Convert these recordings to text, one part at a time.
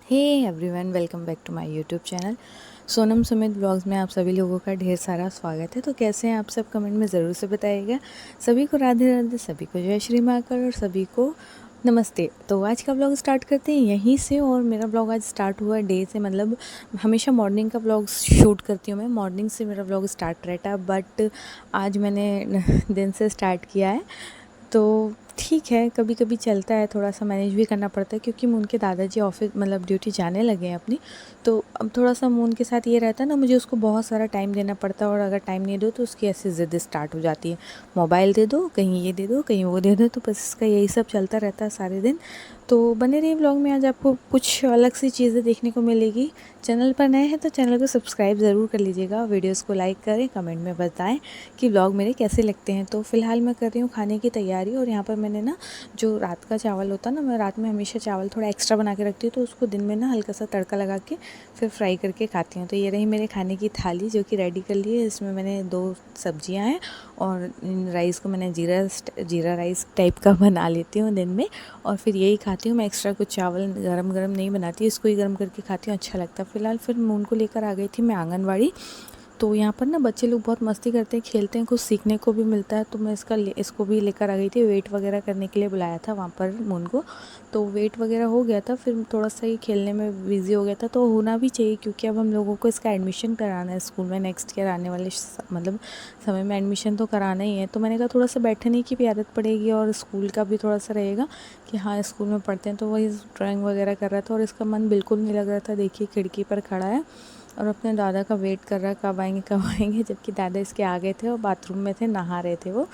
Hey everyone, welcome back to my YouTube channel Sonam Sumit blogs में आप सभी लोगों का ढेर सारा स्वागत है। तो कैसे हैं आप सब, कमेंट में ज़रूर से बताइएगा। सभी को राधे राधे, सभी को जय श्री महाकाल और सभी को नमस्ते। तो आज का ब्लॉग स्टार्ट करते हैं यहीं से। और मेरा ब्लॉग आज स्टार्ट हुआ डे से, मतलब हमेशा मॉर्निंग का ब्लॉग शूट करती हूँ मैं, मॉर्निंग से मेरा ब्लॉग स्टार्ट रहता है, बट आज मैंने दिन से स्टार्ट किया है। तो ठीक है, कभी कभी चलता है, थोड़ा सा मैनेज भी करना पड़ता है क्योंकि उनके दादाजी ऑफिस मतलब ड्यूटी जाने लगे हैं अपनी। तो अब थोड़ा सा मून के साथ ये रहता है ना, मुझे उसको बहुत सारा टाइम देना पड़ता है, और अगर टाइम नहीं दो तो उसकी ऐसी ज़िद स्टार्ट हो जाती है, मोबाइल दे दो, कहीं ये दे दो, कहीं वो दे दो। तो बस इसका यही सब चलता रहता है सारे दिन। तो बने रहिए ब्लॉग में, आज आपको कुछ अलग सी चीज़ें देखने को मिलेगी। चैनल पर नए हैं तो चैनल को सब्सक्राइब ज़रूर कर लीजिएगा, वीडियोस को लाइक करें, कमेंट में बताएं कि ब्लॉग मेरे कैसे लगते हैं। तो फ़िलहाल मैं कर रही हूँ खाने की तैयारी, और यहाँ पर मैंने ना जो रात का चावल होता है ना, मैं रात में हमेशा चावल थोड़ा एक्स्ट्रा बना के रखती हूँ, तो उसको दिन में ना हल्का सा तड़का लगा के फिर फ्राई करके खाती हूँ। तो ये रही मेरे खाने की थाली जो कि रेडी कर ली है। इसमें मैंने 2 सब्जियाँ हैं, और राइस को मैंने जीरा राइस टाइप का बना लेती हूँ दिन में, और फिर यही खाती हूँ मैं। एक्स्ट्रा कुछ चावल गरम गरम नहीं बनाती, इसको ही गरम करके खाती हूँ, अच्छा लगता है। फ़िलहाल फिर मैं उनको लेकर आ गई थी मैं आंगनवाड़ी। तो यहाँ पर ना बच्चे लोग बहुत मस्ती करते हैं, खेलते हैं, कुछ सीखने को भी मिलता है। तो मैं इसको भी लेकर आ गई थी, वेट वगैरह करने के लिए बुलाया था वहाँ पर मून को। तो वेट वगैरह हो गया था, फिर थोड़ा सा ही खेलने में बिज़ी हो गया था। तो होना भी चाहिए क्योंकि अब हम लोगों को इसका एडमिशन कराना है स्कूल में, नेक्स्ट ईयर आने वाले मतलब समय में एडमिशन तो कराना ही है। तो मैंने कहा थोड़ा सा बैठने की भी आदत पड़ेगी, और स्कूल का भी थोड़ा सा रहेगा कि हाँ स्कूल में पढ़ते हैं। तो वही ड्राइंग वगैरह कर रहा था, और इसका मन बिल्कुल नहीं लग रहा था। देखिए खिड़की पर खड़ा है और अपने दादा का वेट कर रहा है, कब आएंगे कब आएंगे, जबकि दादा इसके आ गए थे और बाथरूम में थे, नहा रहे थे वो।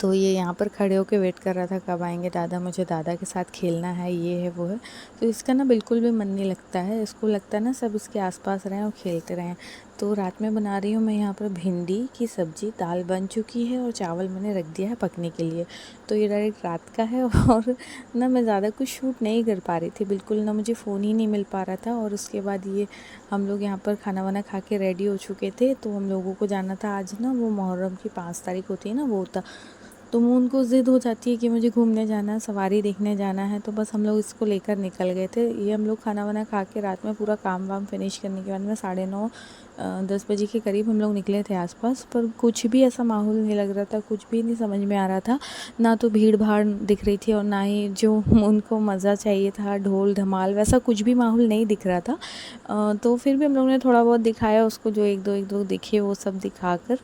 तो ये यहाँ पर खड़े होकर वेट कर रहा था कब आएंगे दादा, मुझे दादा के साथ खेलना है, ये है वो है। तो इसका ना बिल्कुल भी मन नहीं लगता है, इसको लगता है ना सब इसके आसपास रहें और खेलते रहें। तो रात में बना रही हूँ मैं यहाँ पर भिंडी की सब्ज़ी, दाल बन चुकी है और चावल मैंने रख दिया है पकने के लिए। तो ये डायरेक्ट रात का है। और ना मैं ज़्यादा कुछ शूट नहीं कर पा रही थी बिल्कुल, ना मुझे फ़ोन ही नहीं मिल पा रहा था। और उसके बाद ये हम लोग यहाँ पर खाना वाना खा के रेडी हो चुके थे। तो हम लोगों को जाना था आज ना, वो मुहर्रम की 5 तारीख होती है ना, वो होता। तो वो उनको ज़िद हो जाती है कि मुझे घूमने जाना है, सवारी देखने जाना है। तो बस हम लोग इसको लेकर निकल गए थे। ये हम लोग खाना वाना खा के रात में पूरा काम वाम फिनिश करने के बाद में 9:30 10 बजे के करीब हम लोग निकले थे आसपास। पर कुछ भी ऐसा माहौल नहीं लग रहा था, कुछ भी नहीं समझ में आ रहा था। ना तो भीड़ भाड़ दिख रही थी, और ना ही जो उनको मज़ा चाहिए था, ढोल धमाल, वैसा कुछ भी माहौल नहीं दिख रहा था। तो फिर भी हम लोग ने थोड़ा बहुत दिखाया उसको, जो एक दो दिखे वो सब दिखाकर।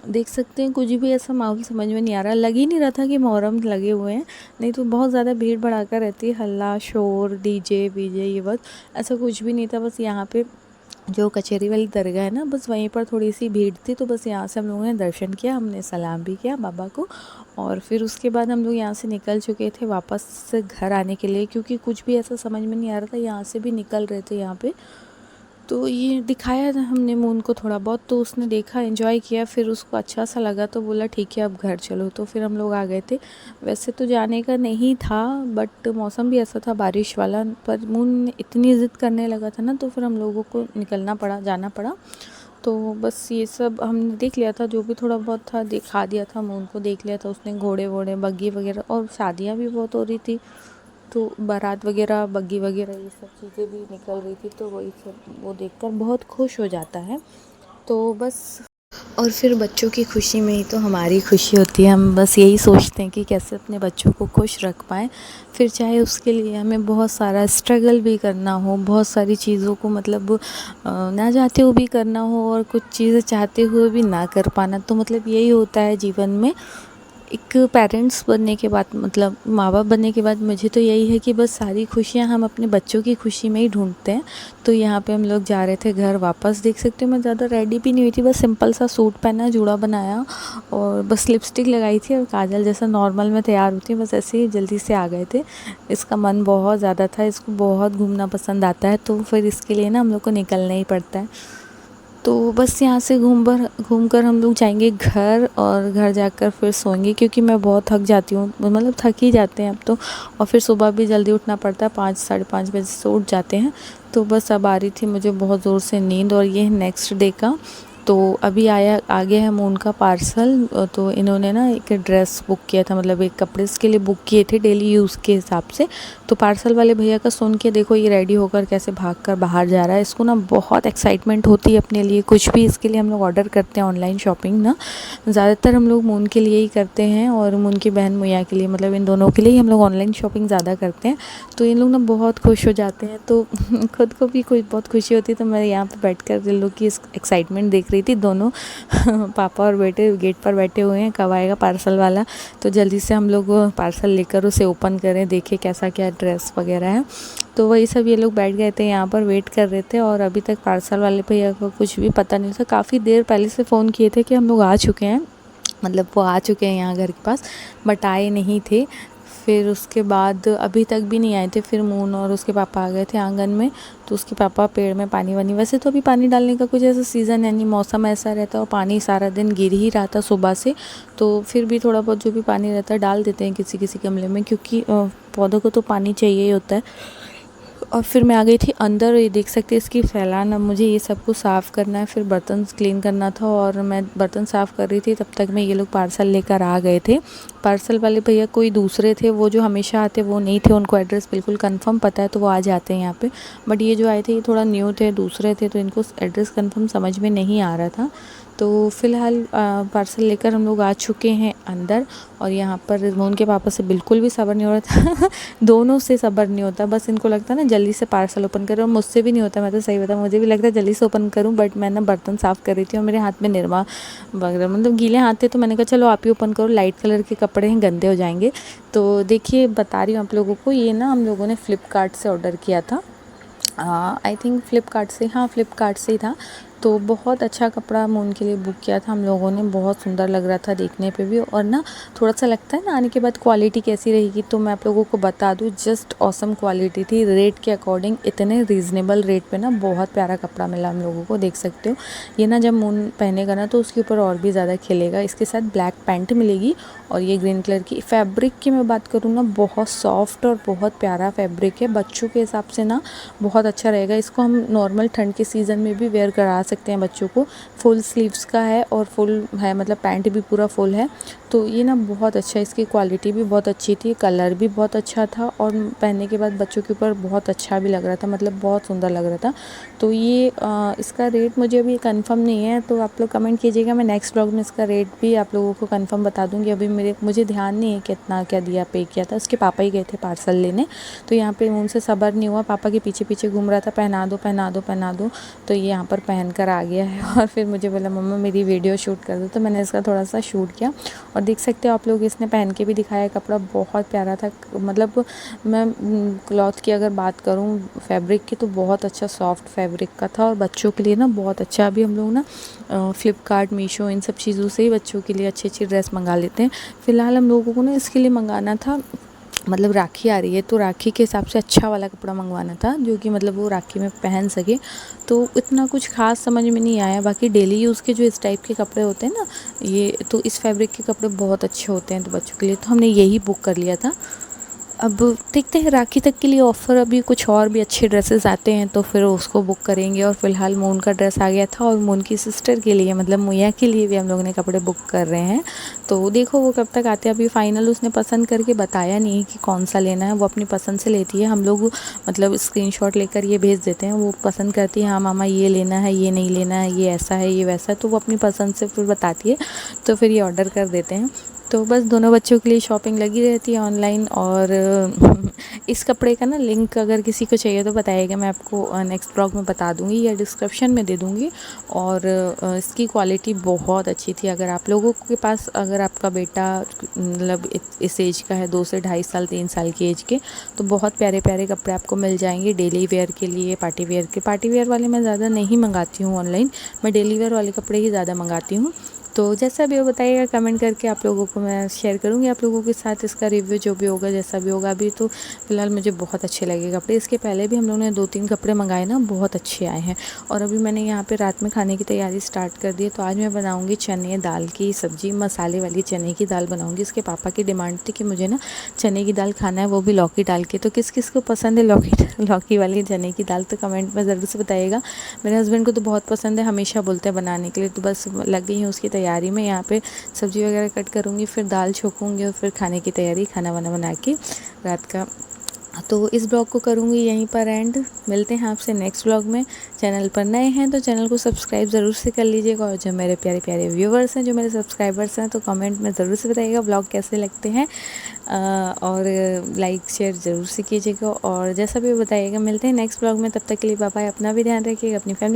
देख सकते हैं कुछ भी ऐसा माहौल समझ में नहीं आ रहा, लग ही नहीं रहा था कि मुहर्रम लगे हुए हैं। नहीं तो बहुत ज़्यादा भीड़ भड़ाका रहती है, हल्ला शोर डीजे वीजे ये बस, ऐसा कुछ भी नहीं था। बस यहाँ पे जो कचहरी वाली दरगाह है ना, बस वहीं पर थोड़ी सी भीड़ थी। तो बस यहाँ से हम लोगों ने दर्शन किया, हमने सलाम भी किया बाबा को, और फिर उसके बाद हम लोग यहाँ से निकल चुके थे वापस से घर आने के लिए, क्योंकि कुछ भी ऐसा समझ में नहीं आ रहा था। यहाँ से भी निकल रहे थे यहाँ पे। तो ये दिखाया था हमने मून को थोड़ा बहुत, तो उसने देखा, एंजॉय किया, फिर उसको अच्छा सा लगा तो बोला ठीक है अब घर चलो। तो फिर हम लोग आ गए थे। वैसे तो जाने का नहीं था, बट मौसम भी ऐसा था बारिश वाला, पर मून इतनी ज़िद करने लगा था ना, तो फिर हम लोगों को निकलना पड़ा, जाना पड़ा। तो बस ये सब हमने देख लिया था, जो भी थोड़ा बहुत था दिखा दिया था, मून को देख लिया था उसने, घोड़े वोड़े बग्गी वगैरह, और शादियाँ भी बहुत हो रही थी। तो बारात वगैरह बग्गी वगैरह ये सब चीज़ें भी निकल रही थी। तो वही सब वो देखकर बहुत खुश हो जाता है। तो बस, और फिर बच्चों की खुशी में ही तो हमारी खुशी होती है। हम बस यही सोचते हैं कि कैसे अपने बच्चों को खुश रख पाएँ। फिर चाहे उसके लिए हमें बहुत सारा स्ट्रगल भी करना हो, बहुत सारी चीज़ों को मतलब ना चाहते हुए भी करना हो, और कुछ चीज़ें चाहते हुए भी ना कर पाना। तो मतलब यही होता है जीवन में। एक पेरेंट्स बनने के बाद, मतलब माँ बाप बनने के बाद, मुझे तो यही है कि बस सारी खुशियाँ हम अपने बच्चों की खुशी में ही ढूंढते हैं। तो यहाँ पे हम लोग जा रहे थे घर वापस। देख सकते हो मैं ज़्यादा रेडी भी नहीं हुई थी, बस सिंपल सा सूट पहना, जूड़ा बनाया, और बस लिपस्टिक लगाई थी और काजल, जैसा नॉर्मल में तैयार होती है, बस ऐसे ही जल्दी से आ गए थे। इसका मन बहुत ज़्यादा था, इसको बहुत घूमना पसंद आता है, तो फिर इसके लिए ना हम लोग को निकलना ही पड़ता है। तो बस यहाँ से घूम कर हम लोग जाएंगे घर, और घर जाकर फिर सोएंगे, क्योंकि मैं बहुत थक जाती हूँ, मतलब थक ही जाते हैं अब तो। और फिर सुबह भी जल्दी उठना पड़ता है, 5 साढ़े 5 बजे से उठ जाते हैं। तो बस अब आ रही थी मुझे बहुत ज़ोर से नींद। और ये नेक्स्ट डे का तो अभी आ गया है मून का पार्सल। तो इन्होंने ना एक ड्रेस बुक किया था, मतलब एक कपड़े इसके लिए बुक किए थे डेली यूज़ के हिसाब से। तो पार्सल वाले भैया का सुन के देखो ये रेडी होकर कैसे भागकर बाहर जा रहा है। इसको ना बहुत एक्साइटमेंट होती है अपने लिए, कुछ भी इसके लिए हम लोग ऑर्डर करते हैं ऑनलाइन शॉपिंग ना, ज़्यादातर हम लोग मून के लिए ही करते हैं और मून की बहन मुया के लिए, मतलब इन दोनों के लिए ही हम लोग ऑनलाइन शॉपिंग ज़्यादा करते हैं। तो इन लोग ना बहुत खुश हो जाते हैं, तो खुद को भी कोई बहुत खुशी होती है। तो मैं यहाँ पे बैठकर इन लोग की एक्साइटमेंट देख रही थी। दोनों पापा और बेटे गेट पर बैठे हुए हैं, कब आएगा पार्सल वाला, तो जल्दी से हम लोग पार्सल लेकर उसे ओपन करें, देखें कैसा क्या ड्रेस वगैरह है। तो वही सब ये लोग बैठ गए थे यहाँ पर, वेट कर रहे थे। और अभी तक पार्सल वाले भैया को कुछ भी पता नहीं था। काफ़ी देर पहले से फ़ोन किए थे कि हम लोग आ चुके हैं, मतलब वो आ चुके हैं यहाँ घर के पास, बट आए नहीं थे। फिर उसके बाद अभी तक भी नहीं आए थे। फिर मून और उसके पापा आ गए थे आंगन में। तो उसके पापा पेड़ में पानी वानी, वैसे तो अभी पानी डालने का कुछ ऐसा सीज़न है नहीं, मौसम ऐसा रहता है और पानी सारा दिन गिर ही रहा था सुबह से। तो फिर भी थोड़ा बहुत जो भी पानी रहता है डाल देते हैं किसी किसी गमले में, क्योंकि पौधों को तो पानी चाहिए ही होता है। और फिर मैं आ गई थी अंदर, ये देख सकते हैं इसकी फैलान। अब मुझे ये सब कुछ साफ़ करना है, फिर बर्तन क्लीन करना था और मैं बर्तन साफ़ कर रही थी तब तक में ये लोग पार्सल लेकर आ गए थे। पार्सल वाले भैया कोई दूसरे थे, वो जो हमेशा आते वो नहीं थे, उनको एड्रेस बिल्कुल कंफर्म पता है तो वो आ जाते हैं यहाँ पे। बट ये जो आए थे ये थोड़ा न्यू थे, दूसरे थे, तो इनको एड्रेस कंफर्म समझ में नहीं आ रहा था। तो फ़िलहाल पार्सल लेकर हम लोग आ चुके हैं अंदर। और यहाँ पर मून के पापा से बिल्कुल भी सब्र नहीं हो रहा था दोनों से सब्र नहीं होता, बस इनको लगता है ना जल्दी से पार्सल ओपन करो। और मुझसे भी नहीं होता, मैं तो सही बताऊँ, मुझे भी लगता है जल्दी से ओपन करूँ, बट मैं ना बर्तन साफ़ कर रही थी और मेरे हाथ में निरमा वगैरह, मतलब गीले हाथ थे। तो मैंने कहा चलो आप ही ओपन करो, लाइट कलर के कपड़े हैं, गंदे हो जाएंगे। तो देखिए बता रही हूँ आप लोगों को, ये ना हम लोगों ने फ़्लिपकार्ट से ऑर्डर किया था। आई थिंक फ़्लिपकार्ट से, हाँ फ़्लिपकार्ट से ही था। तो बहुत अच्छा कपड़ा मून के लिए बुक किया था हम लोगों ने, बहुत सुंदर लग रहा था देखने पे भी। और ना थोड़ा सा लगता है ना आने के बाद क्वालिटी कैसी रहेगी, तो मैं आप लोगों को बता दूँ, जस्ट ऑसम क्वालिटी थी। रेट के अकॉर्डिंग इतने रीज़नेबल रेट पे ना बहुत प्यारा कपड़ा मिला हम लोगों को, देख सकते हो। ये ना जब मून पहनेगा ना तो उसके ऊपर और भी ज़्यादा खिलेगा। इसके साथ ब्लैक पैंट मिलेगी और ये ग्रीन कलर की। फैब्रिक की मैं बात करूँ ना, बहुत सॉफ्ट और बहुत प्यारा फैब्रिक है, बच्चों के हिसाब से ना बहुत अच्छा रहेगा। इसको हम नॉर्मल ठंड के सीज़न में भी वेयर करा सकते हैं बच्चों को। फुल स्लीव्स का है और फुल है, मतलब पैंट भी पूरा फुल है। तो ये ना बहुत अच्छा, इसकी क्वालिटी भी बहुत अच्छी थी, कलर भी बहुत अच्छा था और पहनने के बाद बच्चों के ऊपर बहुत अच्छा भी लग रहा था, मतलब बहुत सुंदर लग रहा था। तो ये इसका रेट मुझे अभी कंफर्म नहीं है, तो आप लोग कमेंट कीजिएगा, मैं नेक्स्ट ब्लॉग में इसका रेट भी आप लोगों को कंफर्म बता दूंगी। अभी मुझे ध्यान नहीं है कितना क्या दिया, पे किया था। उसके पापा ही गए थे पार्सल लेने, तो यहाँ पे उनसे सब्र नहीं हुआ, पापा के पीछे पीछे घूम रहा था, पहना दो पहना दो पहना दो। तो ये यहाँ पर पहन कर आ गया है और फिर मुझे बोला मम्मा मेरी वीडियो शूट कर दो, तो मैंने इसका थोड़ा सा शूट किया। और देख सकते हो आप लोग, इसने पहन के भी दिखाया, कपड़ा बहुत प्यारा था। मतलब मैं क्लॉथ की अगर बात करूँ फैब्रिक की, तो बहुत अच्छा सॉफ्ट फैब्रिक का था और बच्चों के लिए ना बहुत अच्छा। अभी हम लोग ना फ़्लिपकार्ट, मीशो, इन सब चीज़ों से ही बच्चों के लिए अच्छी अच्छी ड्रेस मंगा लेते हैं। फ़िलहाल हम लोगों को ना इसके लिए मंगाना था, मतलब राखी आ रही है तो राखी के हिसाब से अच्छा वाला कपड़ा मंगवाना था, जो कि मतलब वो राखी में पहन सके। तो इतना कुछ खास समझ में नहीं आया। बाकी डेली यूज़ के जो इस टाइप के कपड़े होते हैं ना, ये तो इस फैब्रिक के कपड़े बहुत अच्छे होते हैं तो बच्चों के लिए, तो हमने यही बुक कर लिया था। अब देखते हैं राखी तक के लिए ऑफ़र, अभी कुछ और भी अच्छे ड्रेसेस आते हैं तो फिर उसको बुक करेंगे। और फ़िलहाल मून का ड्रेस आ गया था और मून की सिस्टर के लिए, मतलब मुया के लिए भी हम लोगों ने कपड़े बुक कर रहे हैं। तो देखो वो कब तक आते हैं। अभी फ़ाइनल उसने पसंद करके बताया नहीं कि कौन सा लेना है, वो अपनी पसंद से लेती है। हम लोग मतलब स्क्रीनशॉट लेकर ये भेज देते हैं, वो पसंद करती है, हाँ मामा ये लेना है, ये नहीं लेना है, ये ऐसा है, ये वैसा है, तो वो अपनी पसंद से फिर बताती है, तो फिर ये ऑर्डर कर देते हैं। तो बस दोनों बच्चों के लिए शॉपिंग लगी रहती है ऑनलाइन। और इस कपड़े का ना लिंक अगर किसी को चाहिए तो बताइएगा, मैं आपको नेक्स्ट ब्लॉग में बता दूंगी या डिस्क्रिप्शन में दे दूंगी। और इसकी क्वालिटी बहुत अच्छी थी। अगर आप लोगों के पास, अगर आपका बेटा मतलब इस एज का है, 2 से 2.5 साल 3 साल की एज के, तो बहुत प्यारे प्यारे कपड़े आपको मिल जाएंगे डेली वेयर के लिए, पार्टी वेयर के। पार्टी वेयर वाले मैं ज़्यादा नहीं मंगाती हूँ ऑनलाइन, मैं डेली वेयर वाले कपड़े ही ज़्यादा मंगाती हूँ। तो जैसा भी हो बताइएगा कमेंट करके, आप लोगों को मैं शेयर करूँगी आप लोगों के साथ इसका रिव्यू, जो भी होगा जैसा भी होगा। अभी तो फ़िलहाल मुझे बहुत अच्छे लगे कपड़े। इसके पहले भी हम लोगों ने 2-3 कपड़े मंगाए ना, बहुत अच्छे आए हैं। और अभी मैंने यहाँ पे रात में खाने की तैयारी स्टार्ट कर दी है। तो आज मैं बनाऊँगी चने दाल की सब्ज़ी, मसाले वाली चने की दाल बनाऊँगी। इसके पापा की डिमांड थी कि मुझे ना चने की दाल खाना है, वो भी लौकी डाल के। तो किस किस को पसंद है लौकी वाली चने की दाल, तो कमेंट में ज़रूर से बताइएगा। मेरे हस्बैंड को तो बहुत पसंद है, हमेशा बोलते हैं बनाने के लिए। तो बस लग गई हूँ उसकी तैयारी में। यहाँ पे सब्ज़ी वगैरह कट करूँगी, फिर दाल छोंकूँगी और फिर खाने की तैयारी, खाना वाना बना के रात का। तो इस ब्लॉग को करूँगी यहीं पर एंड। मिलते हैं आपसे नेक्स्ट ब्लॉग में। चैनल पर नए हैं तो चैनल को सब्सक्राइब ज़रूर से कर लीजिएगा। और जो मेरे प्यारे प्यारे व्यूवर्स हैं, जो मेरे सब्सक्राइबर्स हैं, तो कमेंट में ज़रूर से बताइएगा ब्लॉग कैसे लगते हैं। और लाइक शेयर ज़रूर से कीजिएगा। और जैसा भी बताइएगा, मिलते हैं नेक्स्ट ब्लॉग में। तब तक के लिए बाय बाय। अपना भी ध्यान रखिएगा, अपनी फैमिली